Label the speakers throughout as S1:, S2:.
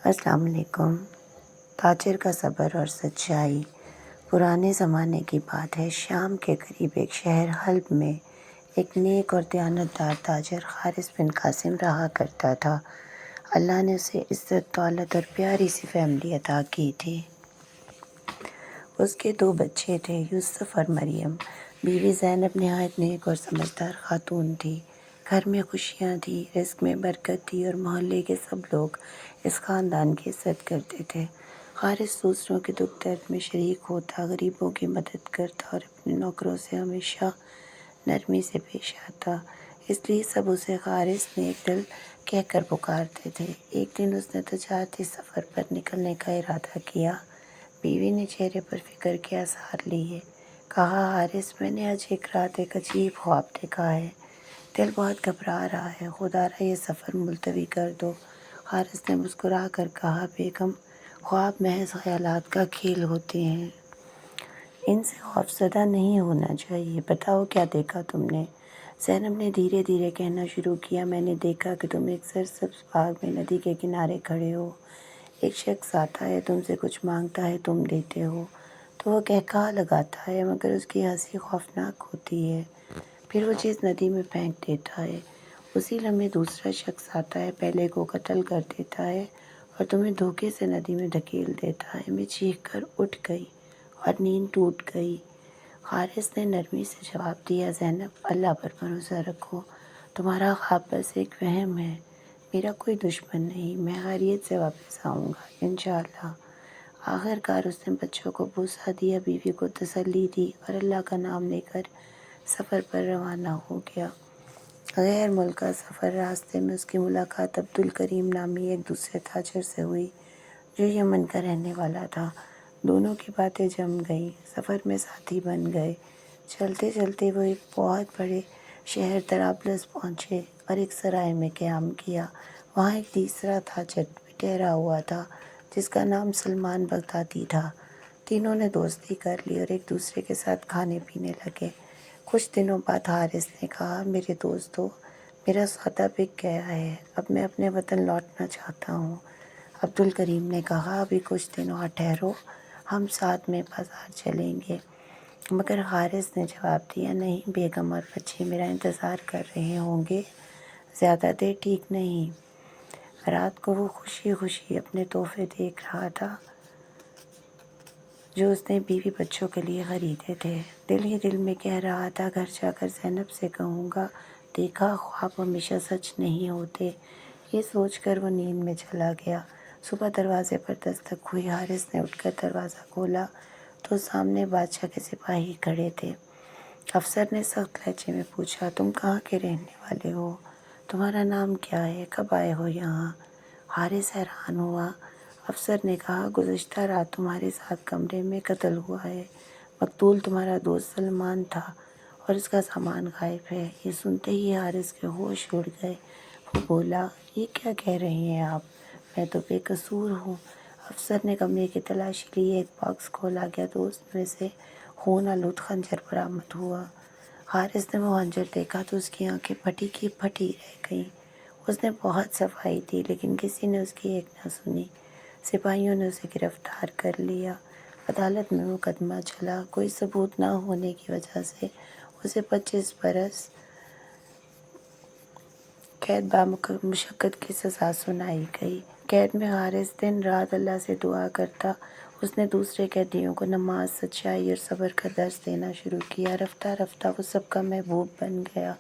S1: السلام علیکم۔ تاجر کا صبر اور سچائی۔ پرانے زمانے کی بات ہے، شام کے قریب ایک شہر حلب میں ایک نیک اور دیانتدار تاجر حارث بن قاسم رہا کرتا تھا۔ اللہ نے اسے عزت، دولت اور پیاری سی فیملی عطا کی تھی۔ اس کے 2 بچے تھے، یوسف اور مریم۔ بیوی زینب نہایت نیک اور سمجھدار خاتون تھی۔ گھر میں خوشیاں تھیں، رزق میں برکت تھی اور محلے کے سب لوگ اس خاندان کی عزت کرتے تھے۔ حارث دوسروں کے دکھ درد میں شریک ہوتا، غریبوں کی مدد کرتا اور اپنے نوکروں سے ہمیشہ نرمی سے پیش آتا، اس لیے سب اسے حارث نیک دل کہہ کر پکارتے تھے۔ ایک دن اس نے تجارتی سفر پر نکلنے کا ارادہ کیا۔ بیوی نے چہرے پر فکر کے آثار لیے، کہا، حارث، میں نے آج ایک رات ایک عجیب خواب دیکھا ہے۔ دل بہت گھبرا رہا ہے، خدا را یہ سفر ملتوی کر دو۔ حارث نے مسکرا کر کہا، بیگم، خواب محض خیالات کا کھیل ہوتے ہیں، ان سے خوفزدہ نہیں ہونا چاہیے۔ بتاؤ کیا دیکھا تم نے؟ زینب نے دھیرے دھیرے کہنا شروع کیا، میں نے دیکھا کہ تم ایک سرسبز باغ میں ندی کے کنارے کھڑے ہو۔ ایک شخص آتا ہے، تم سے کچھ مانگتا ہے، تم دیتے ہو تو وہ قہقہہ لگاتا ہے، مگر اس کی ہنسی خوفناک ہوتی ہے۔ پھر وہ چیز ندی میں پھینک دیتا ہے۔ اسی لمحے دوسرا شخص آتا ہے، پہلے کو قتل کر دیتا ہے اور تمہیں دھوکے سے ندی میں دھکیل دیتا ہے۔ میں چیخ کر اٹھ گئی اور نیند ٹوٹ گئی۔ حارث نے نرمی سے جواب دیا، زینب، اللہ پر بھروسہ رکھو، تمہارا خواب بس ایک وہم ہے، میرا کوئی دشمن نہیں، میں خیریت سے واپس آؤں گا انشاءاللہ۔ آخر کار اس نے بچوں کو بوسہ دیا، بیوی کو تسلی دی اور اللہ کا نام لے کر سفر پر روانہ ہو گیا۔ غیر ملک کا سفر۔ راستے میں اس کی ملاقات عبدالکریم نامی ایک دوسرے تاجر سے ہوئی جو یمن کا رہنے والا تھا۔ دونوں کی باتیں جم گئیں، سفر میں ساتھی بن گئے۔ چلتے چلتے وہ ایک بہت بڑے شہر طرابلس پہنچے اور ایک سرائے میں قیام کیا۔ وہاں ایک تیسرا تاجر بھی ٹھہرا ہوا تھا جس کا نام سلمان بغدادی تھا۔ تینوں نے دوستی کر لی اور ایک دوسرے کے ساتھ کھانے پینے لگے۔ کچھ دنوں بعد حارث نے کہا، میرے دوستو، میرا سودا بک گیا ہے، اب میں اپنے وطن لوٹنا چاہتا ہوں۔ عبدالکریم نے کہا، ابھی کچھ دن اور ٹھہرو، ہم ساتھ میں بازار چلیں گے۔ مگر حارث نے جواب دیا، نہیں، بیگم اور بچے میرا انتظار کر رہے ہوں گے، زیادہ دیر ٹھیک نہیں۔ رات کو وہ خوشی خوشی اپنے تحفے دیکھ رہا تھا جو اس نے بیوی بچوں کے لیے خریدے تھے۔ دل ہی دل میں کہہ رہا تھا، گھر جا کر زینب سے کہوں گا، دیکھا، خواب ہمیشہ سچ نہیں ہوتے۔ یہ سوچ کر وہ نیند میں چلا گیا۔ صبح دروازے پر دستک ہوئی۔ حارث نے اٹھ کر دروازہ کھولا تو سامنے بادشاہ کے سپاہی کھڑے تھے۔ افسر نے سخت لہجے میں پوچھا، تم کہاں کے رہنے والے ہو؟ تمہارا نام کیا ہے؟ کب آئے ہو یہاں؟ حارث حیران ہوا۔ افسر نے کہا، گزشتہ رات تمہارے ساتھ کمرے میں قتل ہوا ہے، مقتول تمہارا دوست سلمان تھا اور اس کا سامان غائب ہے۔ یہ سنتے ہی حارث کے ہوش اڑ گئے۔ وہ بولا، یہ کیا کہہ رہے ہیں آپ؟ میں تو بے قصور ہوں۔ افسر نے کمرے کی تلاشی لی، ایک باکس کھولا گیا تو اس میں سے خون آلود خنجر برآمد ہوا۔ حارث نے وہ خنجر دیکھا تو اس کی آنکھیں پھٹی کی پھٹی رہ گئیں۔ اس نے بہت صفائی دی لیکن کسی نے اس کی ایک نہ سنی۔ سپاہیوں نے اسے گرفتار کر لیا۔ عدالت میں مقدمہ چلا۔ کوئی ثبوت نہ ہونے کی وجہ سے اسے 25 برس قید بامشقت کی سزا سنائی گئی۔ قید میں حارث دن رات اللہ سے دعا کرتا۔ اس نے دوسرے قیدیوں کو نماز، سچائی اور صبر کا درس دینا شروع کیا۔ رفتہ رفتہ وہ سب کا محبوب بن گیا،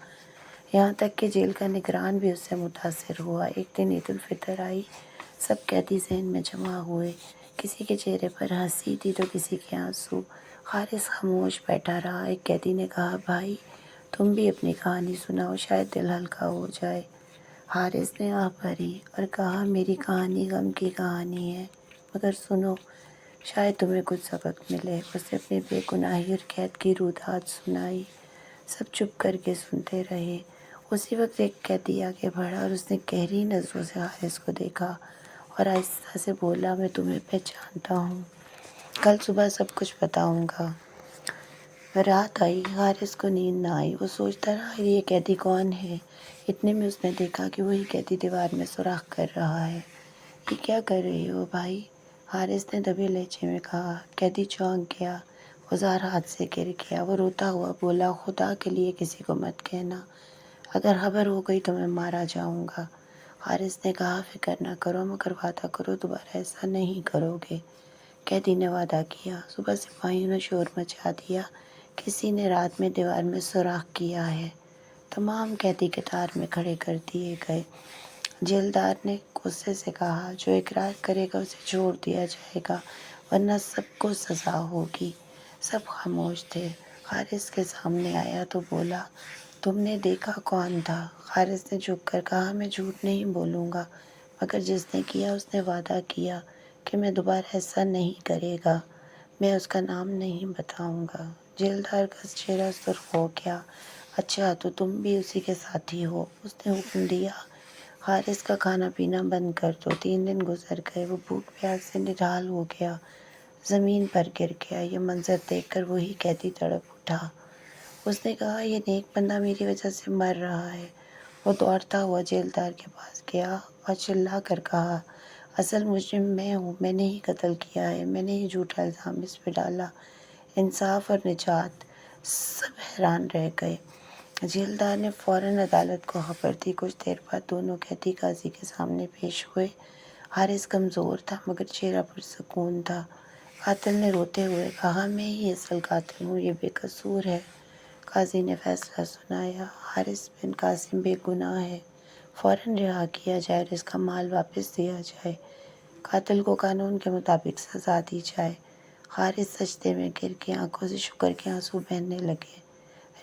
S1: یہاں تک کہ جیل کا نگران بھی اس سے متاثر ہوا۔ ایک دن عید الفطر آئی، سب قیدی ذہن میں جمع ہوئے۔ کسی کے چہرے پر ہنسی تھی تو کسی کے آنسو۔ حارث خاموش بیٹھا رہا۔ ایک قیدی نے کہا، بھائی، تم بھی اپنی کہانی سناؤ، شاید دل ہلکا ہو جائے۔ حارث نے آہ بھری اور کہا، میری کہانی غم کی کہانی ہے، مگر سنو، شاید تمہیں کچھ سبق ملے۔ اس نے اپنی بے گناہی اور قید کی روداد سنائی۔ سب چپ کر کے سنتے رہے۔ اسی وقت ایک قیدی آگے بڑھا اور اس نے گہری نظروں سے حارث کو دیکھا اور آہستہ سے بولا، میں تمہیں پہچانتا ہوں، کل صبح سب کچھ بتاؤں گا۔ رات آئی، حارث کو نیند نہ آئی۔ وہ سوچتا رہا، یہ قیدی کون ہے؟ اتنے میں اس نے دیکھا کہ وہی قیدی دیوار میں سوراخ کر رہا ہے۔ یہ کیا کر رہے ہو بھائی؟ حارث نے دبے لہجے میں کہا۔ قیدی چونک گیا، اوزار ہاتھ سے گر گیا۔ وہ روتا ہوا بولا، خدا کے لیے کسی کو مت کہنا، اگر خبر ہو گئی تو میں مارا جاؤں گا۔ حارث نے کہا، فکر نہ کرو مگر وعدہ کرو دوبارہ ایسا نہیں کرو گے۔ قیدی نے وعدہ کیا۔ صبح سپاہیوں نے شور مچا دیا، کسی نے رات میں دیوار میں سوراخ کیا ہے۔ تمام قیدی قطار میں کھڑے کر دیے گئے۔ جیلدار نے غصے سے کہا، جو اقرار کرے گا اسے چھوڑ دیا جائے گا ورنہ سب کو سزا ہوگی۔ سب خاموش تھے۔ حارث کے سامنے آیا تو بولا، تم نے دیکھا کون تھا؟ حارث نے جھک کر کہا، میں جھوٹ نہیں بولوں گا، مگر جس نے کیا اس نے وعدہ کیا کہ میں دوبارہ ایسا نہیں کرے گا، میں اس کا نام نہیں بتاؤں گا۔ جیلدار کا چہرہ سرخ ہو گیا۔ اچھا تو تم بھی اسی کے ساتھی ہو؟ اس نے حکم دیا۔ حارث کا کھانا پینا بند کر دو۔ 3 دن گزر گئے۔ وہ بھوک پیاس سے نڈھال ہو گیا، زمین پر گر گیا۔ یہ منظر دیکھ کر وہی قیدی تڑپ اٹھا۔ اس نے کہا، یہ نیک بندہ میری وجہ سے مر رہا ہے۔ وہ دوڑتا ہوا جیلدار کے پاس گیا اور چلا کر کہا، اصل مجرم میں ہوں، میں نے ہی قتل کیا ہے، میں نے ہی جھوٹا الزام اس پہ ڈالا۔ انصاف اور نجات۔ سب حیران رہ گئے۔ جیلدار نے فوراً عدالت کو خبر دی۔ کچھ دیر بعد دونوں قیدی قاضی کے سامنے پیش ہوئے۔ حارث کمزور تھا مگر چہرہ پرسکون تھا۔ قاتل نے روتے ہوئے کہا، میں ہی اصل قاتل ہوں، یہ بے قصور ہے۔ قاضی نے فیصلہ سنایا، حارث بن قاسم بے گناہ ہے، فوراً رہا کیا جائے اور اس کا مال واپس دیا جائے۔ قاتل کو قانون کے مطابق سزا دی جائے۔ حارث سجدے میں گر کے آنکھوں سے شکر کے آنسو بہنے لگے۔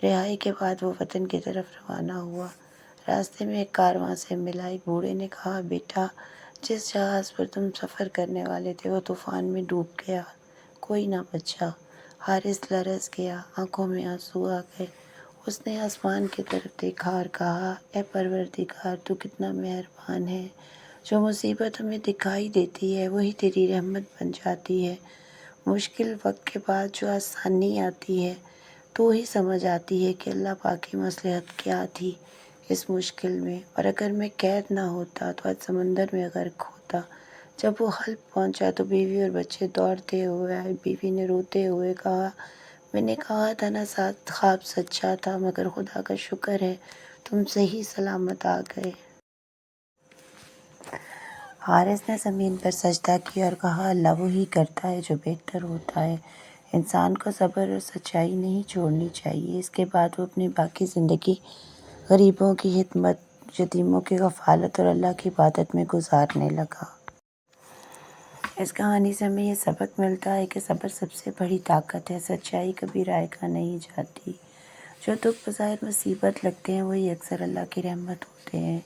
S1: رہائی کے بعد وہ وطن کی طرف روانہ ہوا۔ راستے میں ایک کارواں سے ملا۔ ایک بوڑھے نے کہا، بیٹا، جس جہاز پر تم سفر کرنے والے تھے وہ طوفان میں ڈوب گیا، کوئی نہ بچا۔ حارث لرز گیا، آنکھوں میں آنسو آ گئے۔ اس نے آسمان کی طرف دیکھا اور کہا، اے پروردگار، تو کتنا مہربان ہے، جو مصیبت ہمیں دکھائی دیتی ہے وہی تیری رحمت بن جاتی ہے۔ مشکل وقت کے بعد جو آسانی آتی ہے تو ہی سمجھ آتی ہے کہ اللہ پاک کی مصلحت کیا تھی اس مشکل میں، اور اگر میں قید نہ ہوتا تو آج سمندر میں غرق ہوتا۔ جب وہ حلب پہنچا تو بیوی اور بچے دوڑتے ہوئے آئے۔ بیوی نے روتے ہوئے کہا، میں نے کہا تھا نا خواب سچا تھا، مگر خدا کا شکر ہے تم صحیح سلامت آ گئے۔ حارث نے زمین پر سجدہ کیا اور کہا، اللہ وہی کرتا ہے جو بہتر ہوتا ہے۔ انسان کو صبر اور سچائی نہیں چھوڑنی چاہیے۔ اس کے بعد وہ اپنی باقی زندگی غریبوں کی خدمت، یتیموں کی کفالت اور اللہ کی عبادت میں گزارنے لگا۔ اس کہانی سے ہمیں یہ سبق ملتا ہے کہ صبر سب سے بڑی طاقت ہے۔ سچائی کبھی رائیگاں نہیں جاتی۔ جو دکھ بظاہر مصیبت لگتے ہیں وہی اکثر اللہ کی رحمت ہوتے ہیں۔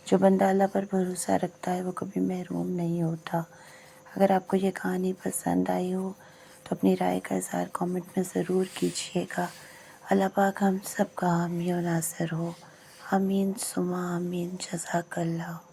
S1: جو بندہ اللہ پر بھروسہ رکھتا ہے وہ کبھی محروم نہیں ہوتا۔ اگر آپ کو یہ کہانی پسند آئی ہو تو اپنی رائے کا اظہار کامنٹ میں ضرور کیجیے گا۔ اللہ پاک ہم سب کا حامی و ناصر ہو۔ آمین ثم آمین۔ جزاک اللہ۔